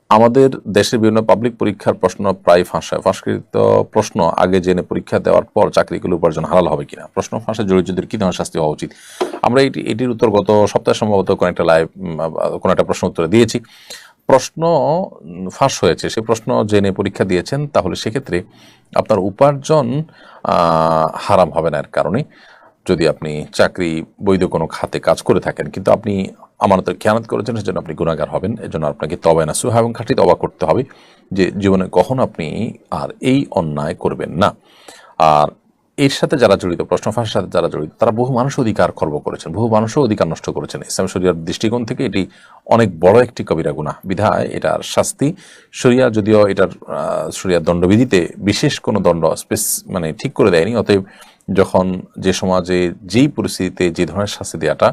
আমাদের দেশের বিভিন্ন পাবলিক পরীক্ষার প্রশ্ন প্রায় ফাঁসায়। ফাঁসকৃত প্রশ্ন আগে জেনে পরীক্ষা দেওয়ার পর চাকরিগুলো উপার্জন হালাল হবে কিনা, প্রশ্ন ফাঁসে জড়িতদের কি ধরনের শাস্তি হওয়া উচিত। আমরা এটির উত্তর গত সপ্তাহে সম্ভবত কোনো একটা প্রশ্ন উত্তরে দিয়েছি। প্রশ্ন ফাঁস হয়েছে, সেই প্রশ্ন জেনে পরীক্ষা দিয়েছেন, তাহলে সেক্ষেত্রে আপনার উপার্জন হারাম হবে না এর কারণে। যদি আপনি চাকরি বৈধ কোনো খাতে কাজ করে থাকেন কিন্তু আপনি আমানতের খেয়ানত করেছেন, সেজন্য আপনি গুনাহগার হবেন। এজন্য আপনাকে তওবা নাসুহা এবং খাঁটি তওবা করতে হবে যে জীবনে কখনো আপনি আর এই অন্যায় করবেন না। আর এর সাথে যারা জড়িত, প্রশ্ন ফাঁসের সাথে যারা জড়িত, তারা বহু মানুষের অধিকার খর্ব করেছেন, বহু মানুষের অধিকার নষ্ট করেছেন। ইসলাম শরিয়ার দৃষ্টিকোণ থেকে এটি অনেক বড় একটি কবিরা গুনাহ, বিধায় এটার শাস্তি শরিয়া যদিও এটার শরিয়ার দণ্ডবিধিতে বিশেষ কোনো দণ্ড মানে ঠিক করে দেয়নি। অতএব যখন যে সমাজে যেই পরিস্থিতিতে যে ধরনের শাস্তি দেওয়াটা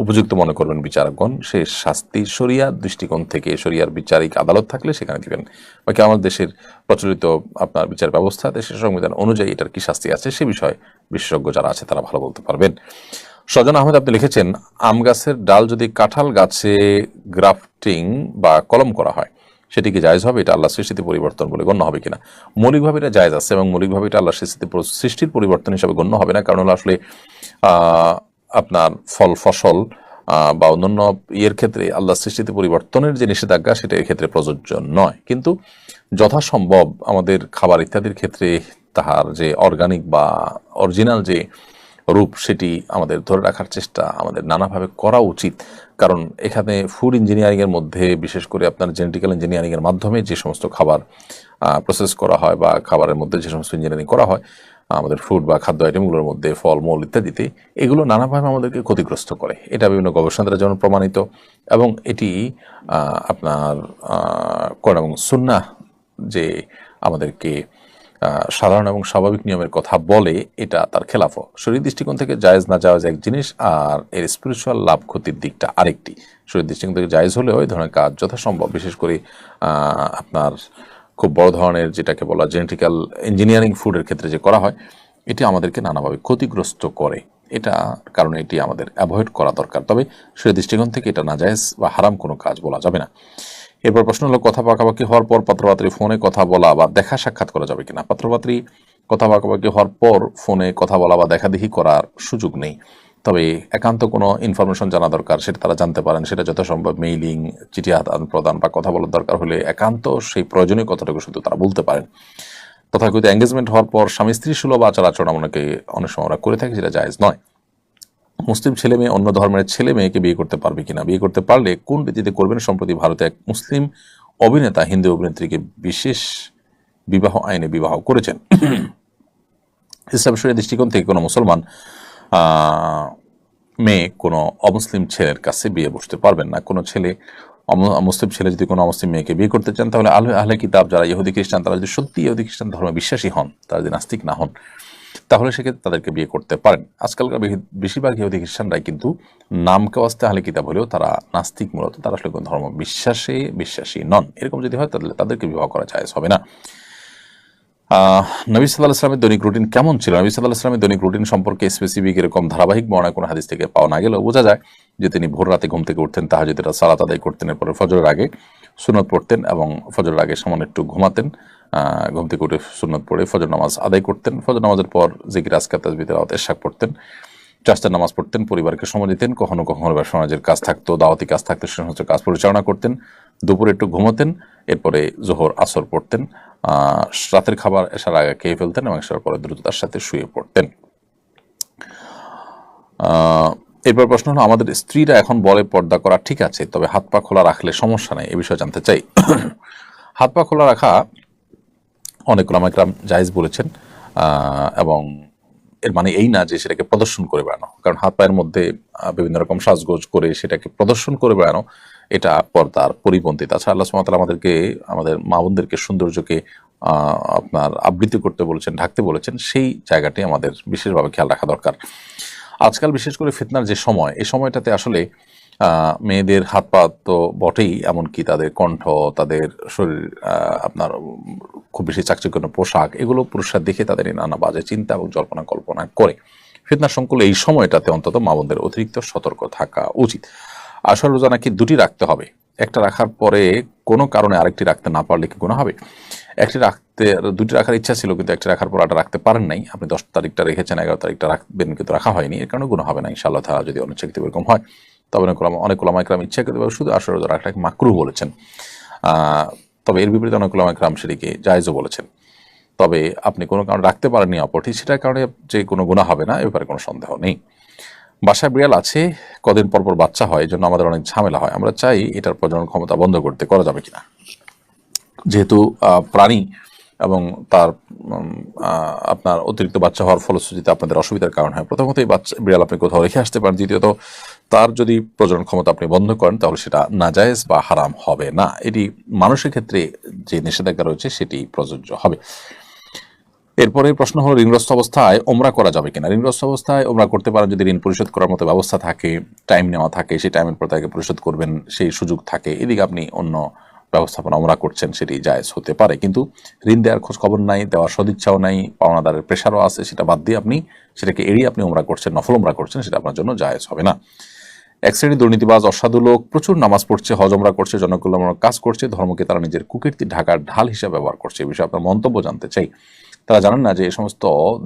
উপযুক্ত মনে করবেন বিচারকগণ, সেই শাস্তি শরিয়ার দৃষ্টিকোণ থেকে শরিয়ার বিচারিক আদালত থাকলে সেখানে দিবেন। বাকি আমাদের দেশের প্রচলিত আপনার বিচার ব্যবস্থা, দেশের সংবিধান অনুযায়ী এটার কি শাস্তি আছে সে বিষয়ে বিশেষজ্ঞ যারা আছে তারা ভালো বলতে পারবেন। সজন আহমেদ আপনি লিখেছেন, আম গাছের ডাল যদি কাঁঠাল গাছে গ্রাফটিং বা কলম করা হয় সেটি কি জায়েজ হবে? এটা আল্লাহ সৃষ্টিতে পরিবর্তন বলে গণ্য হবে কিনা? মৌলিকভাবে এটা জায়েজ আছে এবং মৌলিকভাবে এটা আল্লাহ সৃষ্টির পরিবর্তন হিসাবে গণ্য হবে না। কারণ হলো আসলে আপনার ফল ফসল বা অন্যান্য ইয়ের ক্ষেত্রে আল্লাহ সৃষ্টিতে পরিবর্তনের যে নিষেধাজ্ঞা সেটা এক্ষেত্রে প্রযোজ্য নয়। কিন্তু যথাসম্ভব আমাদের খাবার ইত্যাদির ক্ষেত্রে তাহার যে অর্গানিক বা অরিজিনাল যে রূপ সেটি আমাদের ধরে রাখার চেষ্টা আমাদের নানাভাবে করা উচিত। কারণ এখানে ফুড ইঞ্জিনিয়ারিংয়ের মধ্যে বিশেষ করে আপনার জেনেটিক্যাল ইঞ্জিনিয়ারিংয়ের মাধ্যমে যে সমস্ত খাবার প্রসেস করা হয় বা খাবারের মধ্যে যে সমস্ত ইঞ্জিনিয়ারিং করা হয় আমাদের ফুড বা খাদ্য আইটেমগুলোর মধ্যে ফলমূল ইত্যাদিতে, এগুলো নানাভাবে আমাদেরকে ক্ষতিগ্রস্ত করে। এটা বিভিন্ন গবেষণা দ্বারা যেমন প্রমাণিত এবং এটি আপনার কোরআন এবং সুন্নাহ যে আমাদেরকে সাধারণ এবং স্বাভাবিক নিয়মের কথা বলে, এটা তার খেলাফও। শরীর দৃষ্টিকোণ থেকে জায়েজ না জায়েজ এক জিনিস, আর এর স্পিরিচুয়াল লাভ ক্ষতির দিকটা আরেকটি। শরীর দৃষ্টিকোণ থেকে জায়েজ হলেও এই ধরনের কাজ যথাসম্ভব, বিশেষ করে আপনার খুব বড় ধরনের যেটাকে বলা জেনেটিক্যাল ইঞ্জিনিয়ারিং ফুডের ক্ষেত্রে যে করা হয়, এটি আমাদেরকে নানাভাবে ক্ষতিগ্রস্ত করে। এটা কারণে এটি আমাদের অ্যাভয়েড করা দরকার। তবে শরীর দৃষ্টিকোণ থেকে এটা নাজায়েজ বা হারাম কোনো কাজ বলা যাবে না। এরপর প্রশ্ন হলো, কথা পাকাপাকি হওয়ার পর পাত্রপাত্রী ফোনে কথা বলা বা দেখা সাক্ষাৎ করা যাবে কিনা? পাত্রপাত্রী কথা পাকাপাকি হওয়ার পর ফোনে কথা বলা বা দেখাদেখি করার সুযোগ নেই। তবে একান্ত কোনো ইনফরমেশন জানা দরকার, সেটা তারা জানতে পারেন। সেটা যথাসম্ভব মেইলিং, চিঠি আদান প্রদান বা কথা বলার দরকার হলে একান্ত সেই প্রয়োজনীয় কথাটুকু শুধু তারা বলতে পারেন। তথাকথিত এঙ্গেজমেন্ট হওয়ার পর স্বামী স্ত্রী সুলভ আচার আচরণ অনেক সময় আমরা করে থাকি, সেটা জায়েজ নয়। মুসলিম ছেলে মেয়ে অন্য ধর্মের ছেলে মেয়েকে বিয়ে করতে পারবে কিনা? বিয়ে করতে পারলে কোন রীতিতে করবেন? সম্প্রতি ভারতে এক মুসলিম অভিনেতা হিন্দু অভিনেত্রীকে বিশেষ বিবাহ আইনে বিবাহ করেছেন। ইসলাম শরীয়তের দৃষ্টিকোণ থেকে কোনো মুসলমান মেয়ে কোনো অমুসলিম ছেলের কাছে বিয়ে বসতে পারবেন না। কোনো ছেলে মুসলিম ছেলে যদি কোনো অমুসলিম মেয়েকে বিয়ে করতে চান, তাহলে আহলে কিতাব যারা ইহুদি খ্রিস্টান, তারা যদি সত্যি ইহুদি খ্রিস্টান ধর্মে বিশ্বাসী হন, তারা যদি নাস্তিক না হন, তাহলে সেক্ষেত্রে তাদেরকে বিয়ে করতে পারেন। আজকালকার বেশিরভাগ ইহুদি খ্রিস্টানরাই কিন্তু নামকে ওয়াস্তে আহলে কিতাব হলেও তারা নাস্তিক, মূলত তারা আসলে কোনো ধর্ম বিশ্বাসী নন। এরকম যদি হয় তাহলে তাদেরকে বিবাহ করা জায়েজ হবে না। নবী সাল্লাল্লাহু আলাইহি ওয়াসাল্লামের দৈনিক রুটিন কেমন ছিল? নবী সাল্লাল্লাহু আলাইহি ওয়াসাল্লামের দৈনিক রুটিন সম্পর্কে স্পেসিফিক এরকম ধারাবাহিক বর্ণনা কোনো হাদিস থেকে পাওয়া না গেলেও বোঝা যায় যে তিনি ভোর রাতে ঘুম থেকে উঠতেন, তাহাজ্জুদের সালাত আদায় করতেন, এরপরে ফজরের আগে সুন্নত পড়তেন এবং ফজরের আগে সামান্য একটু ঘুমাতেন। ঘুম থেকে উঠে সুন্নত পড়ে ফজর নামাজ আদায় করতেন। ফজর নামাজের পর জিকির, আজকার, তাসবিহ, তেলাওয়াত, ইশরাক পড়তেন, চারটা নামাজ পড়তেন, পরিবারকে সময় দিতেন। কখনো কখনো সমাজের কাজ থাকতো, দাওয়াতি কাজ থাকতো, সে সমস্ত কাজ পরিচালনা করতেন। দুপুরে একটু ঘুমোতেন, এরপরে জোহর আসর পড়তেন, রাতের খাবার এশার আগে খেয়ে ফেলতেন এবং এশার পরে দ্রুততার সাথে শুয়ে পড়তেন। এরপর প্রশ্ন হলো, আমাদের স্ত্রীরা এখন বলে পর্দা করা ঠিক আছে, তবে হাত পা খোলা রাখলে সমস্যা নেই, এ বিষয়ে জানতে চাই। হাত পা খোলা রাখা অনেক উলামা ইকরাম জায়েজ বলেছেন, এবং এর মানে এই না যে সেটাকে প্রদর্শন করে বেড়ানো। কারণ হাত পায়ের মধ্যে বিভিন্ন রকম সাজগোজ করে সেটাকে প্রদর্শন করে বেড়ানো, এটা পর্দার পরিপন্থী। তাছাড়া আল্লাহ সুবহানাহু ওয়া তাআলা আমাদের মা বোনদেরকে সৌন্দর্যকে আপনার আবৃত্তি করতে বলেছেন, ঢাকতে বলেছেন, সেই জায়গাটি আমাদের বিশেষভাবে খেয়াল রাখা দরকার। আজকাল বিশেষ করে ফিতনার যে সময়, এই সময়টাতে আসলে মেয়েদের হাত পা তো বটেই, এমনকি তাদের কণ্ঠ, তাদের শরীর, আপনার খুব বেশি চাকচিক্যপূর্ণ পোশাক, এগুলো পুরুষরা দেখে তাদের নানা বাজে চিন্তা এবং জল্পনা কল্পনা করে। ফিতনার সংকুল এই সময়টাতে অন্তত মা বোনদের অতিরিক্ত সতর্ক থাকা উচিত। আসল রোজা নাকি দুটি রাখতে হবে, একটা রাখার পরে কোনো কারণে আরেকটি রাখতে না পারলে কি গুনাহ হবে? একটি রাখতে, দুটি রাখার ইচ্ছা ছিল কিন্তু একটি রাখার পর আরেকটা রাখতে পারেন নাই, আপনি 10 তারিখটা রেখেছেন, 11 তারিখটা রাখবেন কিন্তু রাখা হয়নি, এর কারণে গুনাহ হবে না ইনশাআল্লাহ তাআলা যদি অনিচ্ছাকৃত এরকম হয়। তবে অনেক উলামা ইকরাম ইচ্ছাকৃতভাবে শুধু আশুরা রোজা রাখাটাকে মাকরুহ বলেছেন। তবে এর বিপরীতে অনেক উলামা ইকরাম সেটিকে জায়েজও বলেছেন। তবে আপনি কোনো কারণে রাখতে পারেননি অপরটি, সেটার কারণে যে কোনো গুনাহ হবে না, এ ব্যাপারে কোনো সন্দেহ নেই। বাসায় বিড়াল আছে, কদিন পর পর বাচ্চা হয়, এই জন্য আমাদের অনেক ঝামেলা হয়, আমরা চাই এটার প্রজনন ক্ষমতা বন্ধ করতে, করা যাবে কিনা? যেহেতু প্রাণী এবং তার আপনার অতিরিক্ত বাচ্চা হওয়ার ফলশ্রুতিতে আপনাদের অসুবিধার কারণ হয়, প্রথমত এই বাচ্চা বিড়াল আপনি কোথাও রেখে আসতে পারেন, দ্বিতীয়ত তার যদি প্রজনন ক্ষমতা আপনি বন্ধ করেন তাহলে সেটা নাজায়েজ বা হারাম হবে না, এটি মানুষের ক্ষেত্রে যে নিষেধাজ্ঞা রয়েছে সেটি প্রযোজ্য হবে। এরপরে প্রশ্ন হলো ঋণগ্রস্ত অবস্থায় ওমরা করা যাবে কিনা? ঋণগ্রস্ত অবস্থায় ওমরা করতে পারেন যদি ঋণ পরিশোধ করার মতো ব্যবস্থা থাকে, টাইম নেওয়া থাকে, সেই টাইমের পর তাকে পরিশোধ করবেন সেই সুযোগ থাকে, এদিকে আপনি অন্য ব্যবস্থাপনা ওমরা করছেন, সেটি জায়েজ হতে পারে। কিন্তু ঋণ দেওয়ার খোঁজ খবর নাই, দেওয়ার সদিচ্ছাও নাই, পাওনাদারের প্রেশারও আছে, সেটা বাদ দিয়ে আপনি সেটাকে এড়িয়ে আপনি ওমরা করছেন, নফল ওমরা করছেন, সেটা আপনার জন্য জায়েজ হবে না। এক শ্রেণীর দুর্নীতিবাজ অসাধু লোক প্রচুর নামাজ পড়ছে, হজ ওমরা করছে, জনকল্যাণমূলক কাজ করছে, ধর্মকে তারা নিজের কুকীর্তি ঢাকার ঢাল হিসেবে ব্যবহার করছে, এই বিষয়ে আপনার মন্তব্য জানতে চাই। তারা জানেন না যে এই সমস্ত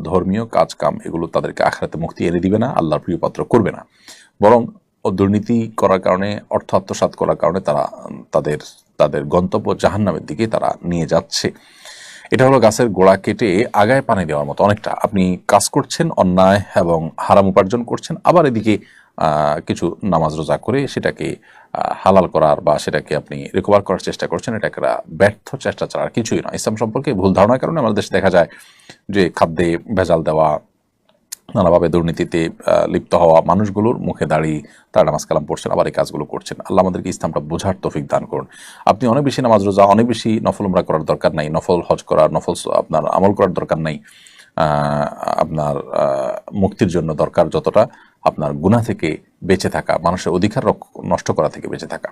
ধর্মীয় কাজ কাম এগুলো তাদেরকে আখিরাতে মুক্তি এনে দিবে না, আল্লাহর প্রিয় পাত্র করবে না, বরং দুর্নীতি করার কারণে, অর্থ আত্মসাৎ করার কারণে তারা তাদের তাদের গন্তব্য জাহান্নামের দিকে তারা নিয়ে যাচ্ছে। এটা হলো গাছের গোড়া কেটে আগায় পানি দেওয়ার মতো অনেকটা। আপনি কাজ করছেন অন্যায় এবং হারাম উপার্জন করছেন, আবার এদিকে কিছু নামাজ রোজা করে সেটাকে হালাল করার বা সেটাকে আপনি রিকভার করার চেষ্টা করছেন, এটা একটা ব্যর্থ চেষ্টা ছাড়া আর কিছুই নয়। ইসলাম সম্পর্কে ভুল ধারণার কারণে আমাদের দেশে দেখা যায় যে খাদ্যে ভেজাল দেওয়া, নানাভাবে দুর্নীতিতে লিপ্ত হওয়া মানুষগুলোর মুখে দাঁড়িয়ে তারা নামাজ কালাম পড়ছেন, আবার এই কাজগুলো করছেন। আল্লাহ আমাদেরকে ইসলামটা বোঝার তৌফিক দান করুন। আপনি অনেক বেশি নামাজ রোজা, অনেক বেশি নফল উমরা করার দরকার নাই, নফল হজ করার, নফল আপনার আমল করার দরকার নাই। আপনার মুক্তির জন্য দরকার যতটা আপনার গুনাহ থেকে বেঁচে থাকা, মানুষের অধিকার নষ্ট করা থেকে বেঁচে থাকা।